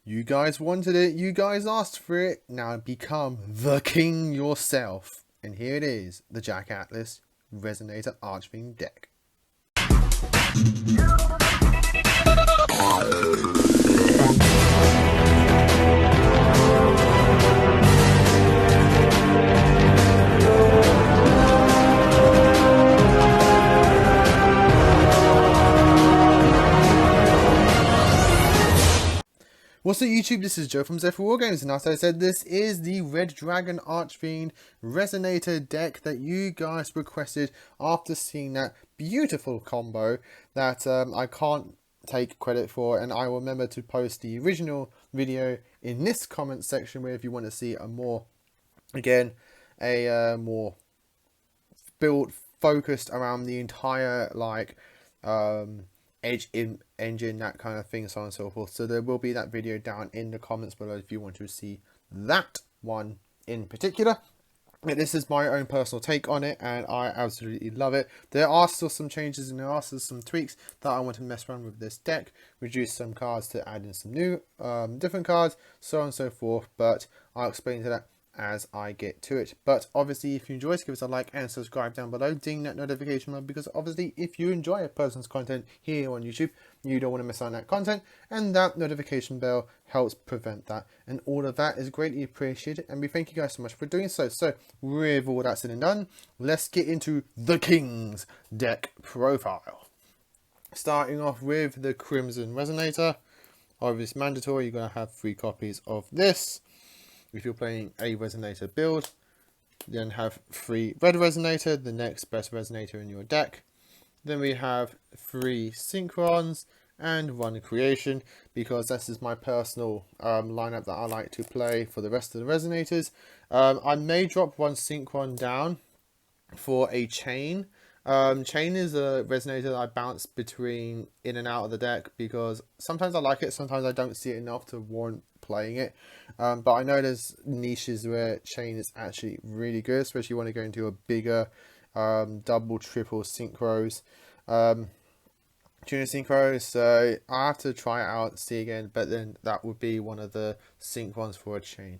You guys wanted it, you guys asked for it, now become the king yourself. And here it is, the Jack Atlas Resonator Archfiend deck. What's up YouTube, this is Joe from Zephyr Wargames, and as I said, this is the Red Dragon Archfiend Resonator deck that you guys requested after seeing that beautiful combo that I can't take credit for, and I will remember to post the original video in this comment section where if you want to see a more, again, a more build focused around the entire, like, edge in engine, that kind of thing, so on and so forth. So there will be that video down in the comments below if you want to see that one in particular. But this is my own personal take on it, and I absolutely love it. There are still some changes and there are still some tweaks that I want to mess around with this deck, reduce some cards to add in some new different cards, so on and so forth, but I'll explain to that as I get to it. But obviously, if you enjoy this, give us a like and subscribe down below, ding that notification bell, because obviously if you enjoy a person's content here on YouTube, you don't want to miss out on that content, and that notification bell helps prevent that, and all of that is greatly appreciated, and we thank you guys so much for doing so. So with all that said and done, let's get into the King's deck profile. Starting off with the Crimson Resonator. Obviously mandatory, you're going to have 3 copies of this. If you're playing a Resonator build, then have 3 Red Resonator, the next best Resonator in your deck. Then we have 3 Synchrons and 1 Creation, because this is my personal lineup that I like to play for the rest of the Resonators. I may drop 1 Synchron down for a Chain. Chain is a Resonator that I bounce between in and out of the deck, because sometimes I like it, sometimes I don't see it enough to warrant playing it, but I know there's niches where Chain is actually really good, especially when you want to go into a bigger double, triple synchros, tuner synchros. So I have to try it out, see again, but then that would be one of the sync ones for a Chain.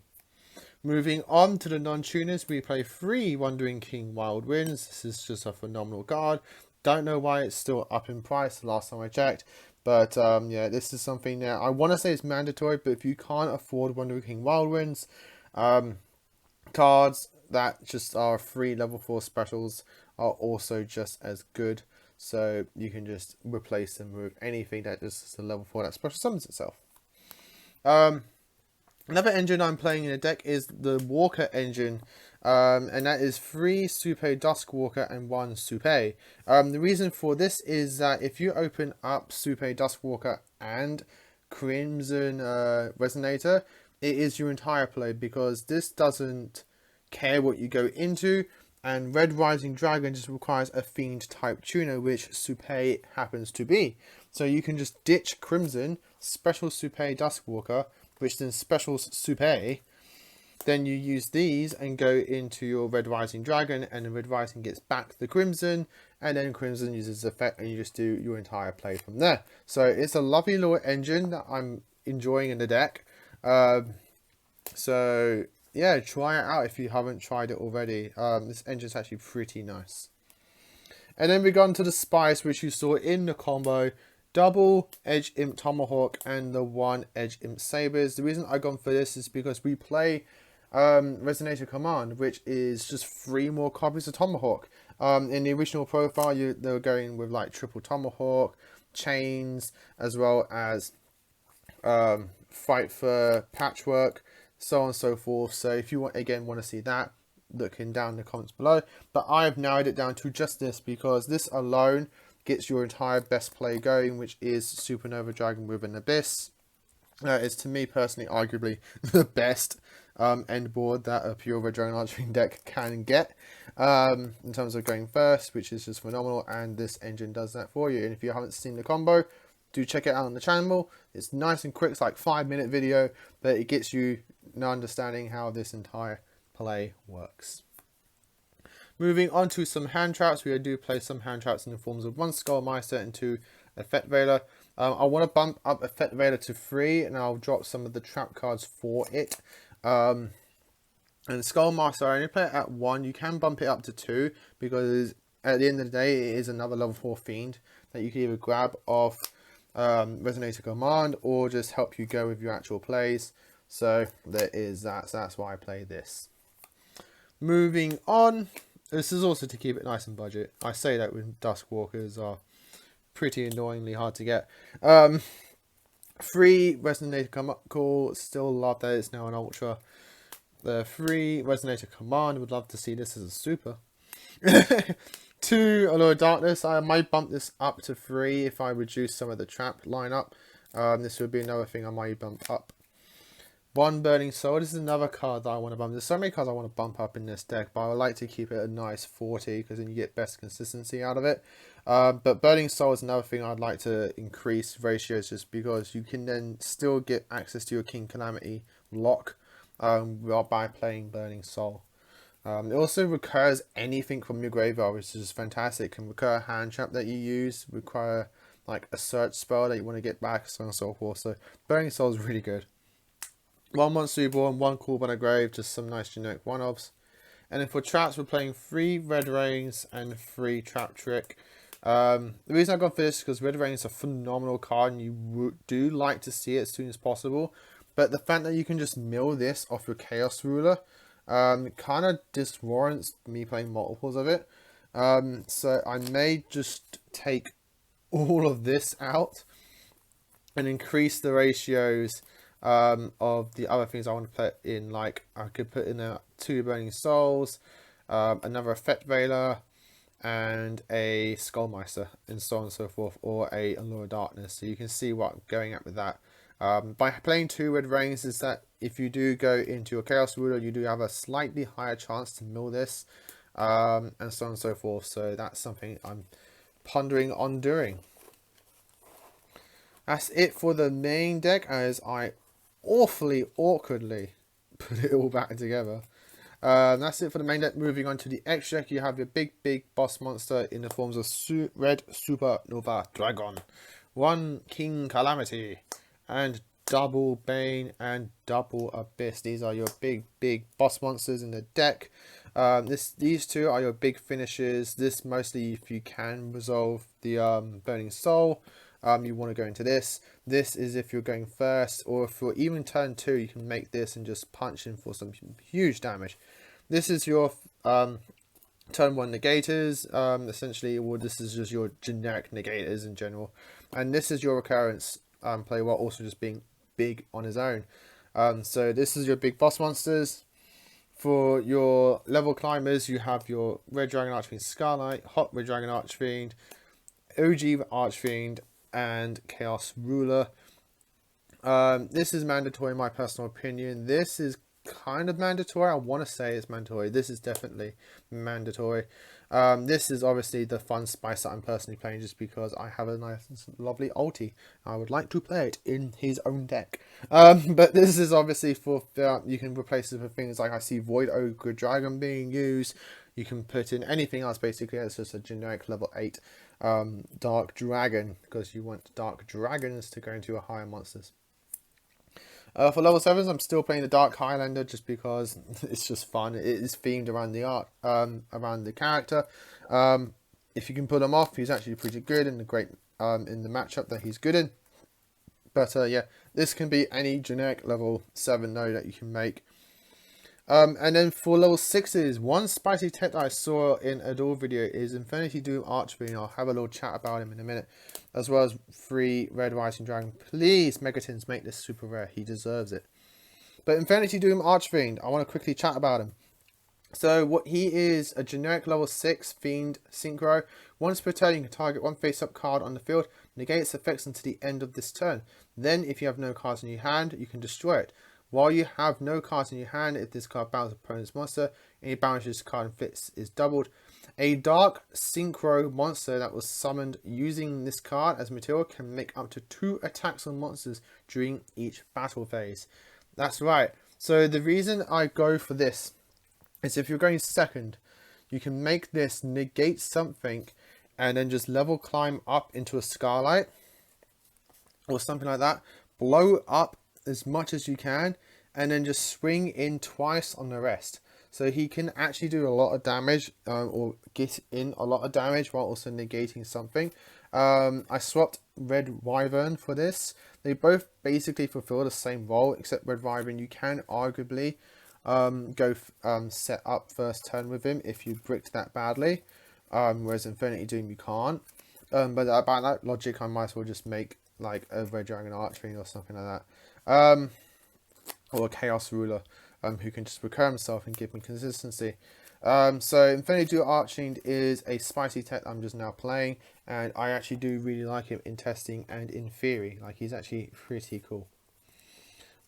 Moving on to the non-tuners, we play 3 Wandering King Wild Winds. This is just a phenomenal card. Don't know why it's still up in price the last time I checked. But yeah, this is something that I want to say is mandatory, but if you can't afford Wandering King Wild Winds, cards that just are free level 4 specials are also just as good. So you can just replace them with anything that is a level 4 that special summons itself. Another engine I'm playing in the deck is the Walker engine, and that is 3 Supé Duskwalker and 1 Supé. The reason for this is that if you open up Supé Duskwalker and Crimson Resonator, it is your entire play, because this doesn't care what you go into, and Red Rising Dragon just requires a Fiend type tuner, which Supé happens to be. So you can just ditch Crimson, special Supé Duskwalker, which then specials Supé, then you use these and go into your Red Rising Dragon, and the Red Rising gets back the Crimson, and then Crimson uses effect, and you just do your entire play from there. So it's a lovely little engine that I'm enjoying in the deck. So yeah, try it out if you haven't tried it already. This engine's actually pretty nice. And then we go on to the Spice, which you saw in the combo. Double Edge Imp Tomahawk and the 1 Edge Imp Sabers. The reason I've gone for this is because we play Resonator Command, which is just 3 more copies of Tomahawk. In the original profile, they were going with like triple Tomahawk, chains, as well as Fight for Patchwork, so on and so forth. So if you want to see that, looking down in the comments below. But I've narrowed it down to just this, because this alone gets your entire best play going, which is Supernova Dragon with an Abyss. It's, to me personally, arguably the best end board that a pure Red Dragon Archfiend deck can get, in terms of going first, which is just phenomenal, and this engine does that for you. And if you haven't seen the combo, do check it out on the channel. It's nice and quick, it's like 5-minute video, but it gets you an understanding how this entire play works. Moving on to some hand traps, we do play some hand traps in the forms of 1 Skullmeister and 2 Effect Veiler. I want to bump up Effect Vader to 3, and I'll drop some of the trap cards for it. And Skullmaster, I only play it at 1. You can bump it up to 2, because at the end of the day, it is another level 4 Fiend that you can either grab off Resonator Command, or just help you go with your actual plays. So there is that. So that's why I play this. Moving on. This is also to keep it nice and budget. I say that when Duskwalkers are pretty annoyingly hard to get. 3 Resonator Call. Still love that it's now an Ultra. The 3 Resonator Command. Would love to see this as a Super. 2 Allure of Darkness. I might bump this up to 3 if I reduce some of the trap lineup. This would be another thing I might bump up. 1 Burning Soul. This is another card that I want to bump. There's so many cards I want to bump up in this deck, but I would like to keep it a nice 40 because then you get best consistency out of it. But Burning Soul is another thing I'd like to increase ratios, just because you can then still get access to your King Calamity lock by playing Burning Soul. It also recurs anything from your graveyard, which is just fantastic. It can recur a hand trap that you use, require like a search spell that you want to get back, so on and so forth. So Burning Soul is really good. 1 Monster Reborn, 1 Call by the Grave, just some nice generic one-offs. And then for traps, we're playing 3 Red Rains and 3 Trap Trick. The reason I got for this is because Red Rain is a phenomenal card, and you do like to see it as soon as possible. But the fact that you can just mill this off your Chaos Ruler kind of diswarrants me playing multiples of it. So I may just take all of this out and increase the ratios of the other things I want to put in. Like I could put in 2 Burning Souls, another Effect Veiler, and a Skullmeister, and so on and so forth, or a Allure of Darkness. So you can see what I'm going at with that. By playing 2 Red Rains is that if you do go into your Chaos Ruler, you do have a slightly higher chance to mill this, and so on and so forth. So that's something I'm pondering on doing. That's it for the main deck, as I awfully awkwardly put it all back together. That's it for the main deck. Moving on to the extra deck, you have your big boss monster in the forms of Red Supernova Dragon, 1 King Calamity, and double Bane and double Abyss. These are your big boss monsters in the deck. These 2 are your big finishes. This mostly if you can resolve the Burning Soul. You want to go into this. This is if you're going first, or if you're even turn 2, you can make this and just punch in for some huge damage. This is your turn 1 negators, essentially, or this is just your generic negators in general. And this is your recurrence play, while also just being big on his own. So this is your big boss monsters. For your level climbers, you have your Red Dragon Archfiend Scarlight, Hot Red Dragon Archfiend, OG Archfiend, and Chaos Ruler. This is mandatory in my personal opinion. This is kind of mandatory. I want to say it's mandatory. This is definitely mandatory. This is obviously the fun spice that I'm personally playing, just because I have a nice lovely ulti. I would like to play it in his own deck. But this is obviously for you can replace it with things like, I see Void Ogre Dragon being used. You can put in anything else basically. It's just a generic level 8 Dark Dragon, because you want Dark Dragons to go into your higher monsters. For level 7s, I'm still playing the Dark Highlander, just because it's just fun. It is themed around the art, around the character. If you can pull him off, he's actually pretty good and great in the matchup that he's good in. But yeah, this can be any generic level 7 node that you can make. And then for level 6s, one spicy tech that I saw in a Adore video is Infinity Doom Archfiend. I'll have a little chat about him in a minute. As well as 3 Red Rising Dragon. Please, Megatons, make this super rare. He deserves it. But Infinity Doom Archfiend, I want to quickly chat about him. So what he is, a generic level 6 Fiend Synchro. Once per turn, you can target 1 face-up card on the field, negate its effects until the end of this turn. Then, if you have no cards in your hand, you can destroy it. While you have no cards in your hand, if this card battles opponent's monster, any damage this card inflicts is doubled. A Dark Synchro monster that was summoned using this card as material can make up to 2 attacks on monsters during each battle phase. That's right. So the reason I go for this is if you're going second, you can make this negate something and then just level climb up into a Scarlight. or something like that. Blow up as much as you can, and then just swing in twice on the rest. So he can actually do a lot of damage, or get in a lot of damage while also negating something. I swapped Red Wyvern for this. They both basically fulfill the same role, except Red Wyvern you can arguably go set up first turn with him if you bricked that badly, whereas Infinity Doom you can't. But about that logic, I might as well just make like a Red Dragon Archfiend or something like that, or a Chaos Ruler, who can just recur himself and give me consistency. So Infinity Doom Archfiend is a spicy tech I'm just now playing, and I actually do really like him in testing and in theory. Like, he's actually pretty cool.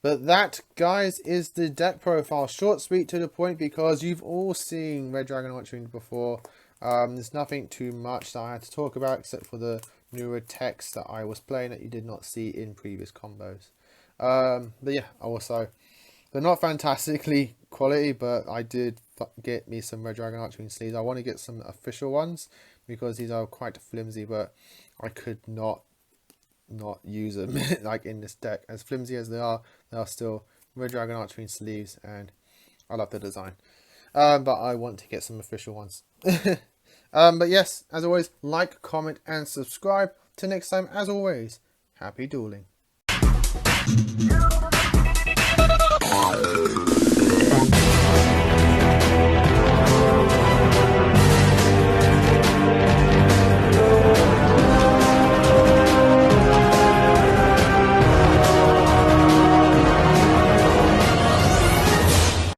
But that, guys, is the deck profile. Short, sweet, to the point, because you've all seen Red Dragon Archfiend before. There's nothing too much that I had to talk about except for the newer techs that I was playing that you did not see in previous combos. But yeah, also, they're not fantastically quality, but I did get me some Red Dragon Archfiend sleeves. I want to get some official ones because these are quite flimsy, but I could not use them like in this deck. As flimsy as they are still Red Dragon Archfiend sleeves, and I love the design. But I want to get some official ones. But yes, as always, like, comment, and subscribe. Till next time, as always, happy dueling.